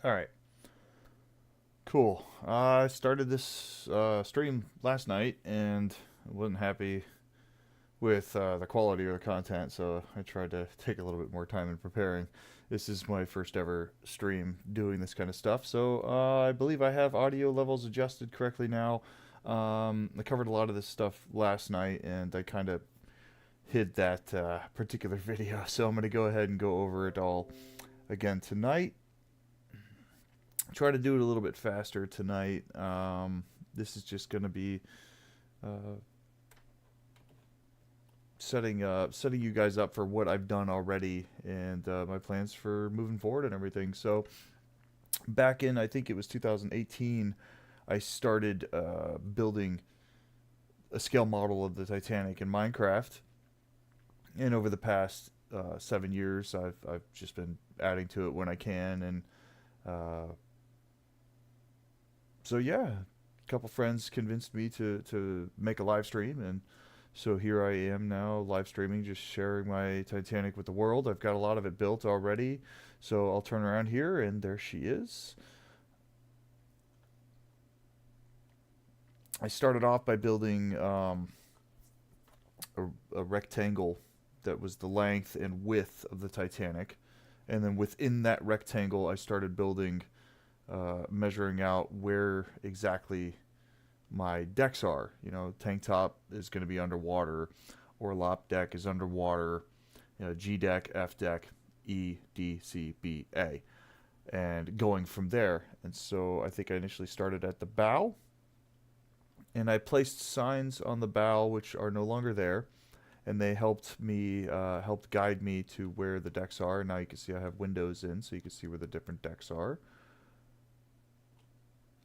All right. Cool. I started this stream last night and wasn't happy with the quality of the content, so I tried to take a little bit more time in preparing. This is my first ever stream doing this kind of stuff, so I believe I have audio levels adjusted correctly now. I covered a lot of this stuff last night, and I kind of hid that particular video, so I'm going to go ahead and go over it all again tonight. Try to do it a little bit faster tonight. This is just going to be uh, setting you guys up for what I've done already and my plans for moving forward and everything. So back in I think it was 2018, I started building a scale model of the Titanic in Minecraft, and over the past 7 years, I've just been adding to it when I can, and uh, so yeah, a couple friends convinced me to make a live stream, and so here I am now live streaming, just sharing my Titanic with the world. I've got a lot of it built already, so I'll turn around here, and there she is. I started off by building a rectangle that was the length and width of the Titanic, and then within that rectangle, I started building, measuring out where exactly my decks are. You know, tank top is going to be underwater, orlop deck is underwater, you know, G deck, F deck, E, D, C, B, A, and going from there. And so I think I initially started at the bow, and I placed signs on the bow which are no longer there, and they helped guide me to where the decks are. Now you can see I have windows in, so you can see where the different decks are,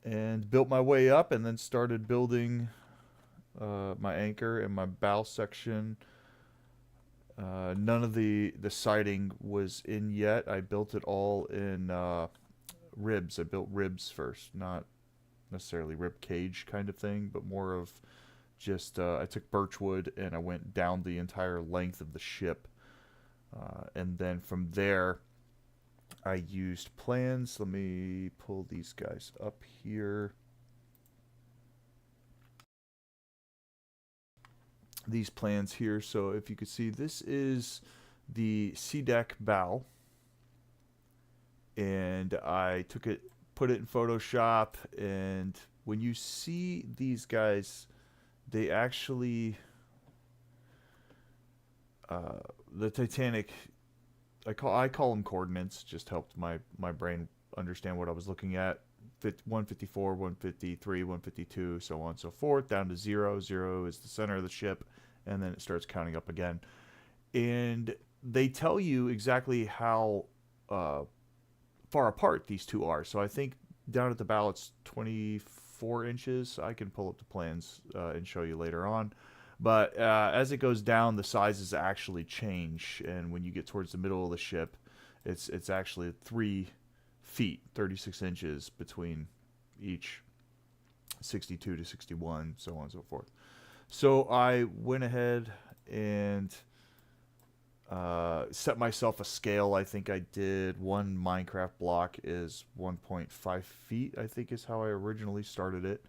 and built my way up, and then started building my anchor and my bow section. None of the siding was in yet. I built it all in ribs. I built ribs first, not necessarily rib cage kind of thing, but more of just I took birchwood and I went down the entire length of the ship, and then from there I used plans. Let me pull these guys up here. These plans here. So if you could see, this is the C deck bow, and I took it, put it in Photoshop, and when you see these guys, they actually uh, the Titanic. I call them coordinates. Just helped my brain understand what I was looking at. 154, 153, 152, so on and so forth, down to zero. Zero is the center of the ship, and then it starts counting up again. And they tell you exactly how uh, far apart these two are. So I think down at the bow it's 24 inches. I can pull up the plans and show you later on. But as it goes down, the sizes actually change, and when you get towards the middle of the ship, it's actually 3 feet, 36 inches between each, 62 to 61, so on and so forth. So I went ahead and set myself a scale. I think I did one Minecraft block is 1.5 feet, I think is how I originally started it.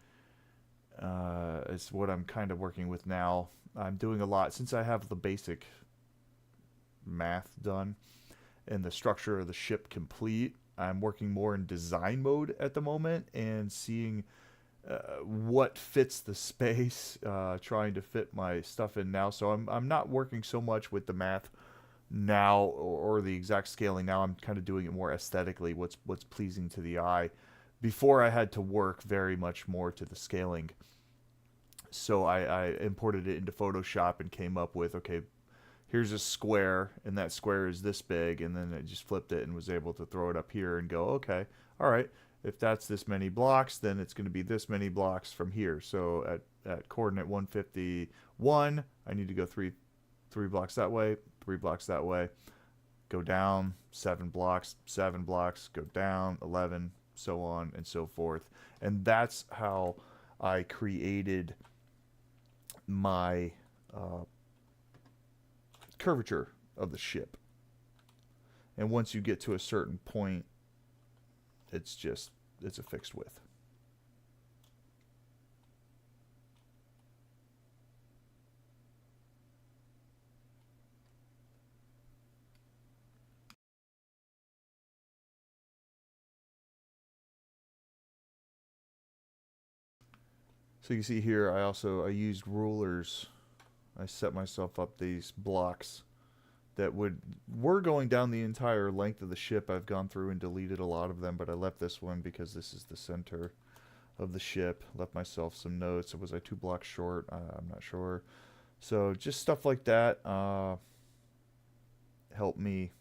It's what I'm kind of working with now. I'm doing a lot since I have the basic math done and the structure of the ship complete. I'm working more in design mode at the moment and seeing what fits the space, trying to fit my stuff in now. So I'm not working so much with the math now, or the exact scaling now. I'm kind of doing it more aesthetically, what's pleasing to the eye. Before I had to work very much more to the scaling. So I imported it into Photoshop and came up with, okay, here's a square, and that square is this big, and then I just flipped it and was able to throw it up here and go, okay, all right, if that's this many blocks, then it's going to be this many blocks from here. So at coordinate 151, I need to go three blocks that way, 3 blocks that way, go down 7 blocks, 7 blocks, go down 11, so on and so forth. And that's how I created my curvature of the ship. And once you get to a certain point, it's a fixed width. So you see here, I used rulers. I set myself up these blocks that were going down the entire length of the ship. I've gone through and deleted a lot of them, but I left this one because this is the center of the ship. Left myself some notes. Was I 2 blocks short? I'm not sure. So just stuff like that helped me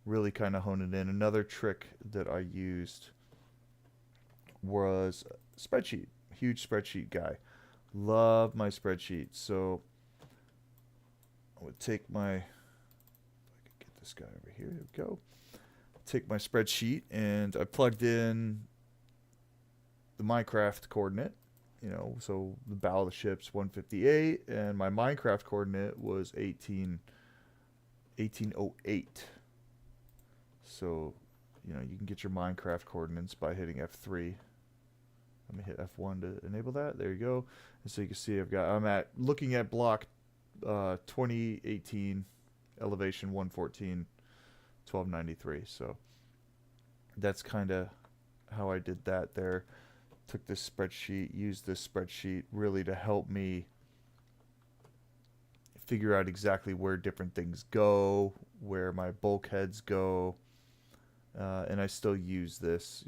really kind of hone it in. Another trick that I used was spreadsheet. Huge spreadsheet guy. Love my spreadsheet. So I would take my, if I could get this guy over here, here we go. Take my spreadsheet and I plugged in the Minecraft coordinate, so the bow of the ship's 158 and my Minecraft coordinate was 1808. So, you can get your Minecraft coordinates by hitting F3. Let me hit F1 to enable that. There you go. And so you can see I'm looking at block 2018, elevation 114, 1293. So that's kind of how I did that there. Took this spreadsheet, used this spreadsheet really to help me figure out exactly where different things go, where my bulkheads go. And I still use this,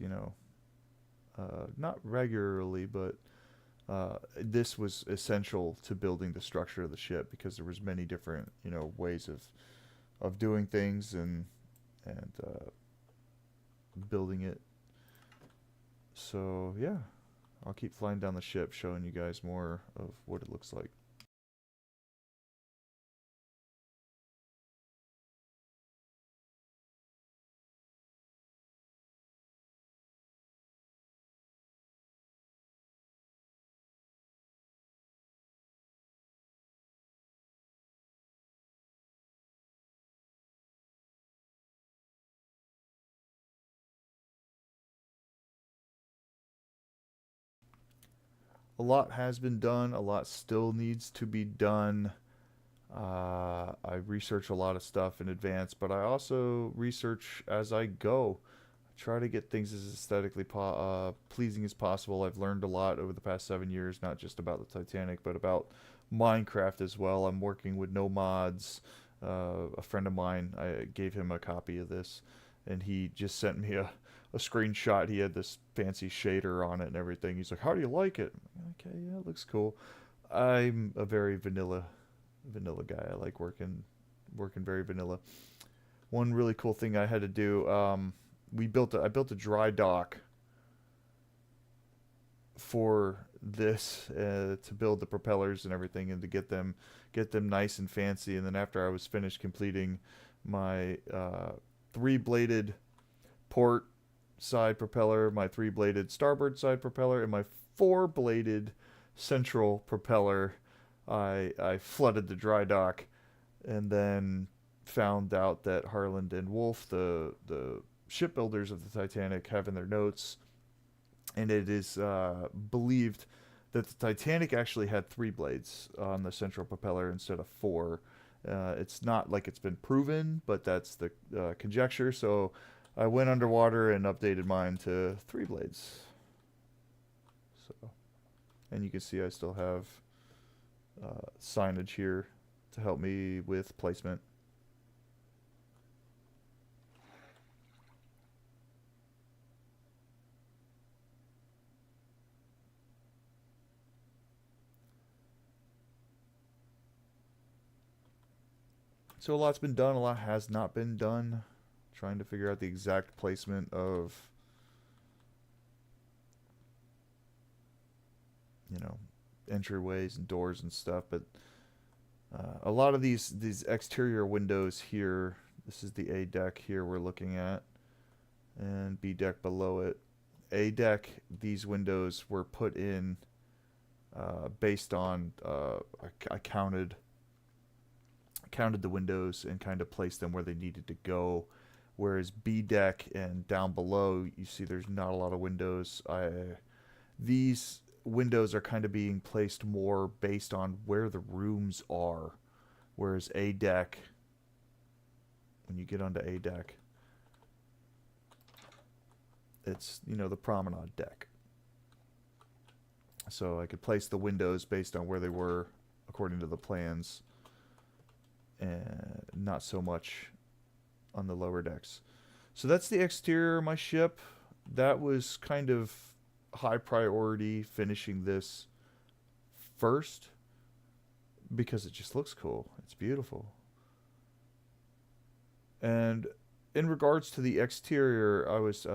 not regularly, but this was essential to building the structure of the ship because there was many different, ways of doing things and building it. So yeah, I'll keep flying down the ship, showing you guys more of what it looks like. A lot has been done. A lot still needs to be done. I research a lot of stuff in advance, but I also research as I go. I try to get things as aesthetically pleasing as possible. I've learned a lot over the past 7 years, not just about the Titanic, but about Minecraft as well. I'm working with No Mods. A friend of mine, I gave him a copy of this, and he just sent me a screenshot. He had this fancy shader on it and everything. He's like, "How do you like it?" I'm like, "Okay, yeah, it looks cool." I'm a very vanilla guy. I like working very vanilla. One really cool thing I had to do, I built a dry dock for this to build the propellers and everything and to get them nice and fancy. And then after I was finished completing my 3-bladed port side propeller, my 3-bladed starboard side propeller, and my 4-bladed central propeller, I flooded the dry dock and then found out that Harland and Wolff, the shipbuilders of the Titanic, have in their notes, and it is believed that the Titanic actually had 3 blades on the central propeller instead of 4. It's not like it's been proven, but that's the conjecture. So I went underwater and updated mine to 3 blades. So, and you can see I still have signage here to help me with placement. So a lot's been done, a lot has not been done. Trying to figure out the exact placement of, entryways and doors and stuff. But a lot of these exterior windows here, this is the A deck here we're looking at, and B deck below it. A deck, these windows were put in based on, I counted the windows and kind of placed them where they needed to go. whereas B deck and down below, you see there's not a lot of windows. These windows are kind of being placed more based on where the rooms are, whereas A deck, when you get onto A deck, it's, you know, the promenade deck. So I could place the windows based on where they were according to the plans, and not so much on the lower decks. So that's the exterior of my ship. That was kind of high priority, finishing this first because it just looks cool. It's beautiful. And in regards to the exterior, I was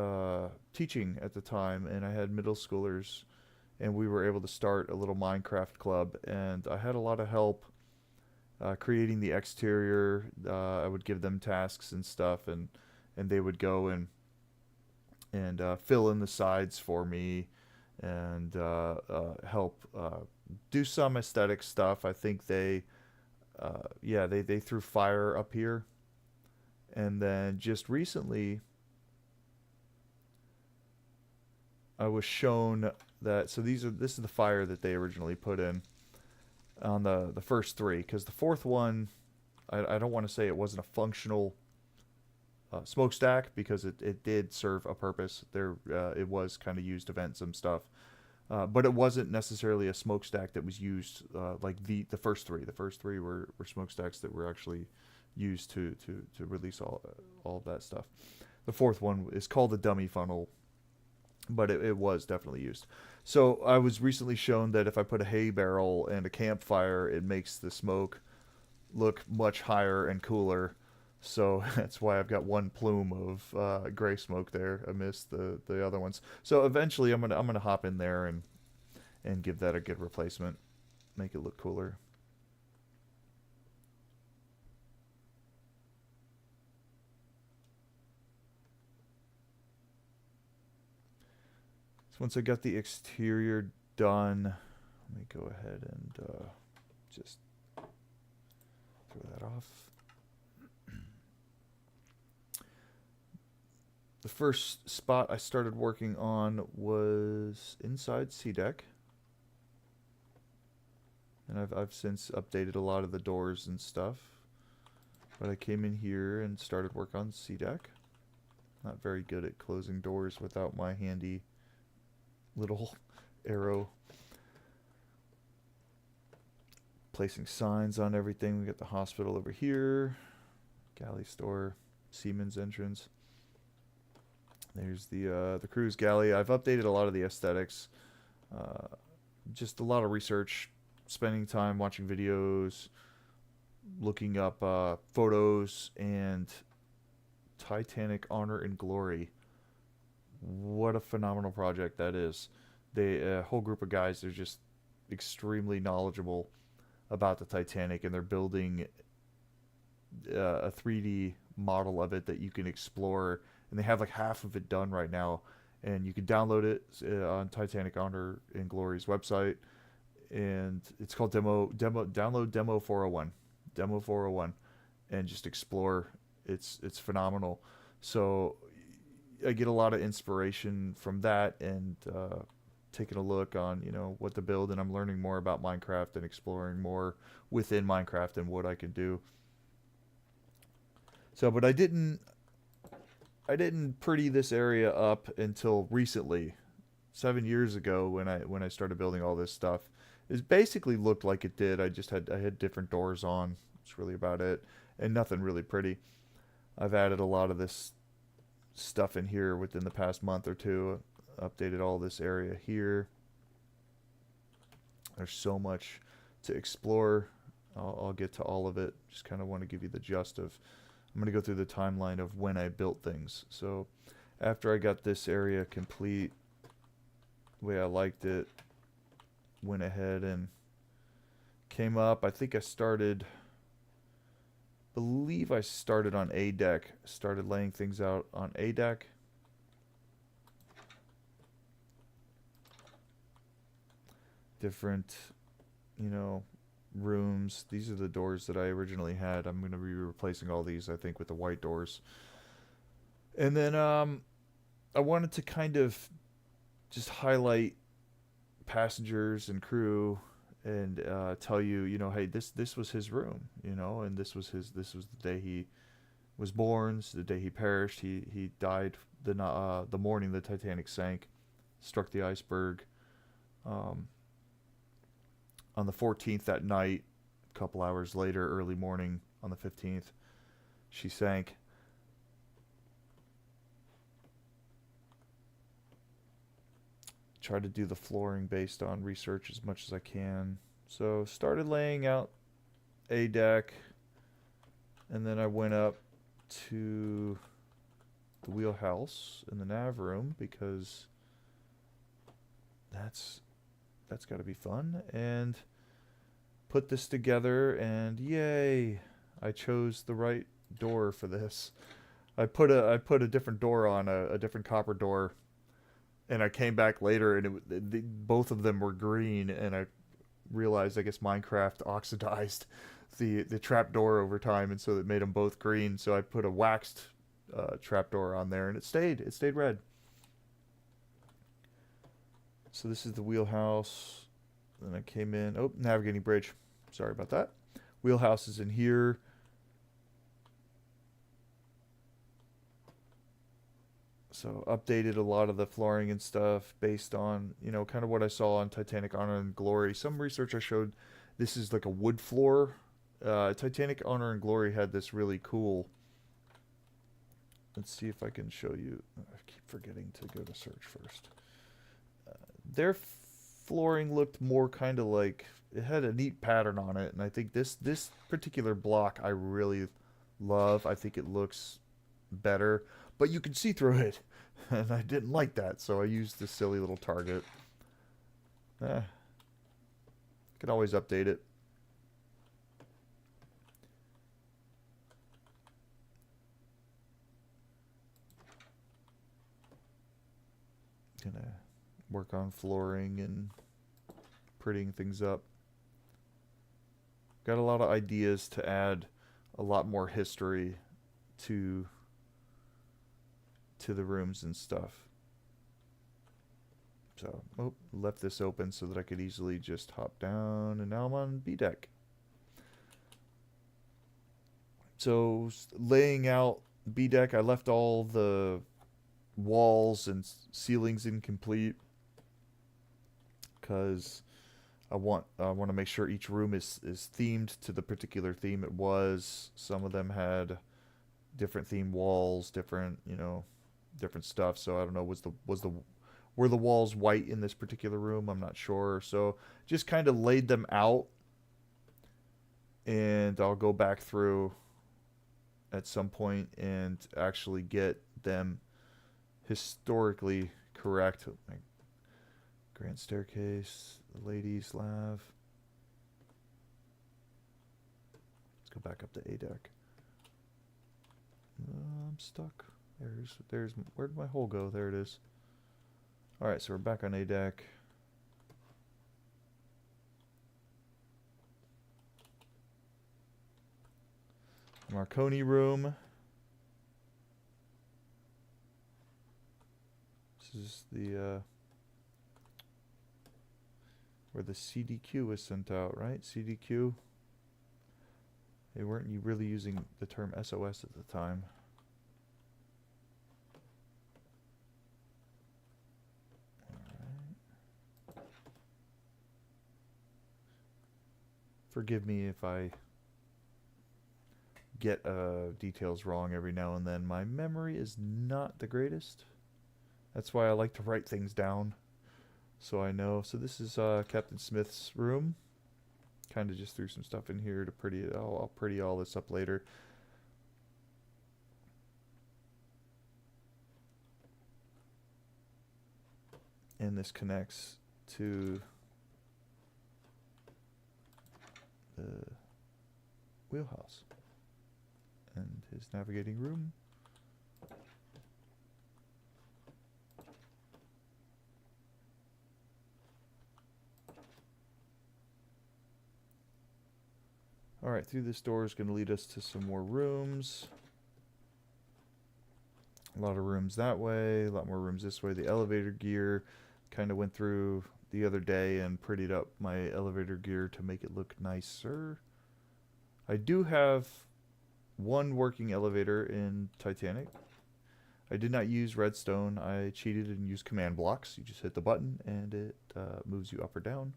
teaching at the time, and I had middle schoolers, and we were able to start a little Minecraft club, and I had a lot of help creating the exterior. I would give them tasks and stuff, and they would go and fill in the sides for me, and help do some aesthetic stuff. I think they threw fire up here, and then just recently I was shown that, so this is the fire that they originally put in on the first three, because the fourth one, I don't want to say it wasn't a functional smokestack, because it did serve a purpose. It was kind of used to vent some stuff, but it wasn't necessarily a smokestack that was used like the first three. The first three were smokestacks that were actually used to release all of that stuff. The fourth one is called the dummy funnel, but it was definitely used. So I was recently shown that if I put a hay barrel and a campfire, it makes the smoke look much higher and cooler. So that's why I've got one plume of gray smoke there amidst the other ones. So eventually I'm gonna hop in there and give that a good replacement, make it look cooler. Once I got the exterior done, let me go ahead and just throw that off. The first spot I started working on was inside C deck, and I've since updated a lot of the doors and stuff. But I came in here and started work on C deck. Not very good at closing doors without my handy little arrow. Placing signs on everything. We got the hospital over here, galley store, Seaman's entrance. There's the cruise galley. I've updated a lot of the aesthetics. Just a lot of research, spending time watching videos, looking up photos, and Titanic Honor and Glory. What a phenomenal project that is. A whole group of guys, they're just extremely knowledgeable about the Titanic, and they're building a 3D model of it that you can explore, and they have like half of it done right now, and you can download it on Titanic Honor and Glory's website, and it's called download demo 401, and just explore. It's phenomenal. So I get a lot of inspiration from that, and taking a look on, you know, what to build, and I'm learning more about Minecraft and exploring more within Minecraft and what I can do. So, but I didn't pretty this area up until recently, 7 years ago, when I started building all this stuff. It basically looked like it did. I had different doors on. That's really about it, and nothing really pretty. I've added a lot of this stuff in here within the past month or two. Updated all this area here. There's so much to explore. I'll get to all of it. Just kind of want to give you the gist of, I'm going to go through the timeline of when I built things. So after I got this area complete the way I liked it, went ahead and came up. I think I believe I started on A deck. Started laying things out on A deck. Different, you know, rooms. These are the doors that I originally had. I'm going to be replacing all these, I think, with the white doors. And then I wanted to kind of just highlight passengers and crew and tell you, hey, this was his room, and this was the day he was born, the day he perished. He died the morning the Titanic sank, struck the iceberg. Um, on the 14th that night, a couple hours later, early morning on the 15th, she sank. Try to do the flooring based on research as much as I can. So started laying out a deck, and then I went up to the wheelhouse in the nav room because that's got to be fun, and put this together, and yay, I chose the right door for this. I put a different door on, a different copper door, and I came back later, and both of them were green, and I realized I guess Minecraft oxidized the trap door over time, and so it made them both green. So I put a waxed trap door on there, and it stayed red. So this is the wheelhouse. Then I came in. Oh, navigating bridge. Sorry about that. Wheelhouse is in here. So updated a lot of the flooring and stuff based on, kind of what I saw on Titanic Honor and Glory. Some research I showed this is like a wood floor. Titanic Honor and Glory had this really cool. Let's see if I can show you. I keep forgetting to go to search first. Their flooring looked more kind of like, it had a neat pattern on it, and I think this particular block I really love. I think it looks better, but you can see through it, and I didn't like that, so I used this silly little target. Can always update it. Gonna work on flooring and prettying things up. Got a lot of ideas to add a lot more history to the rooms and stuff. So, left this open so that I could easily just hop down, and now I'm on B deck. So, laying out B deck, I left all the walls and ceilings incomplete because I want to make sure each room is themed to the particular theme it was. Some of them had different theme walls, different different stuff. So I don't know, were the walls white in this particular room? I'm not sure. So just kind of laid them out, and I'll go back through at some point and actually get them historically correct. Grand staircase, the ladies' lav. Let's go back up to A deck. I'm stuck. There's where'd my hole go? There it is. All right, so we're back on A deck. Marconi room. This is the where the CDQ was sent out, right? CDQ. They weren't really using the term SOS at the time. Alright. Forgive me if I get details wrong every now and then. My memory is not the greatest. That's why I like to write things down, so I know. So this is Captain Smith's room. Kind of just threw some stuff in here to pretty it. I'll pretty all this up later. And this connects to the wheelhouse and his navigating room. Alright, through this door is going to lead us to some more rooms. A lot of rooms that way, a lot more rooms this way. The elevator gear kind of went through the other day and prettied up my elevator gear to make it look nicer. I do have one working elevator in Titanic. I did not use redstone. I cheated and used command blocks. You just hit the button and it moves you up or down,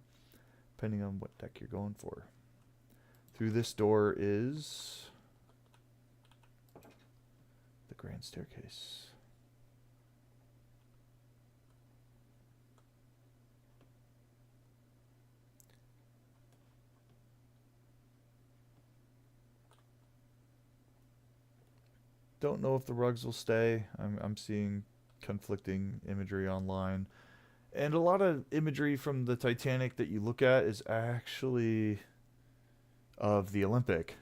depending on what deck you're going for. Through this door is the grand staircase. Don't know if the rugs will stay. I'm seeing conflicting imagery online. And a lot of imagery from the Titanic that you look at is actually of the Olympic,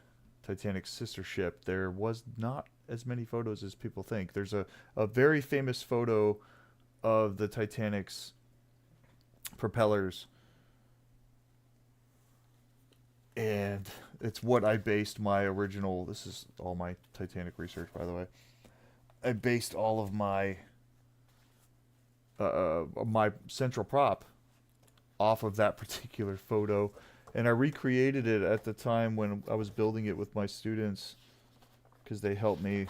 Titanic's sister ship. There was not as many photos as people think. There's a very famous photo of the Titanic's propellers, and it's what I based my original, this is all my Titanic research, by the way. I based all of my my central prop off of that particular photo, and I recreated it at the time when I was building it with my students because they helped me,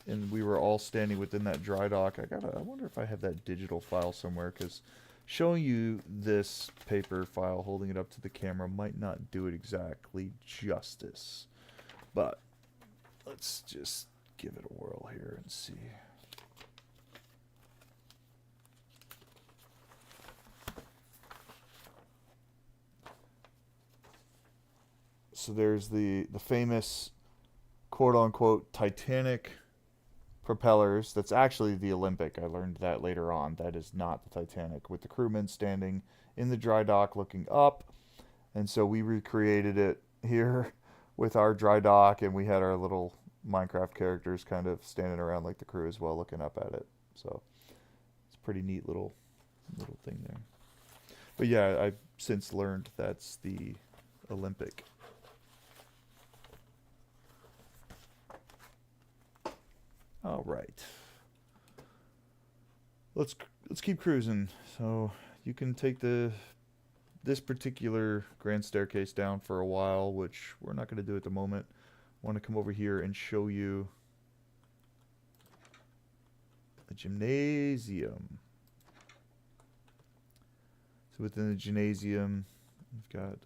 and we were all standing within that dry dock. I wonder if I have that digital file somewhere, because showing you this paper file, holding it up to the camera, might not do it exactly justice. But let's just give it a whirl here and see. So there's the famous quote-unquote Titanic propellers. That's actually the Olympic. I learned that later on. That is not the Titanic, with the crewmen standing in the dry dock looking up. And so we recreated it here with our dry dock, and we had our little Minecraft characters kind of standing around like the crew as well, looking up at it. So it's a pretty neat little thing there. But yeah, I've since learned that's the Olympic. All right. Let's keep cruising. So you can take this particular grand staircase down for a while, which we're not going to do at the moment. I want to come over here and show you the gymnasium. So within the gymnasium, we've got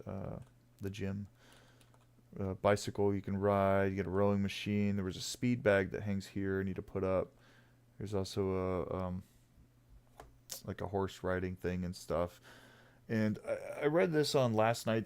the gym. Bicycle you can ride. You get a rowing machine. There was a speed bag that hangs here. I need to put up. There's also a like a horse riding thing and stuff. And I read this on last night's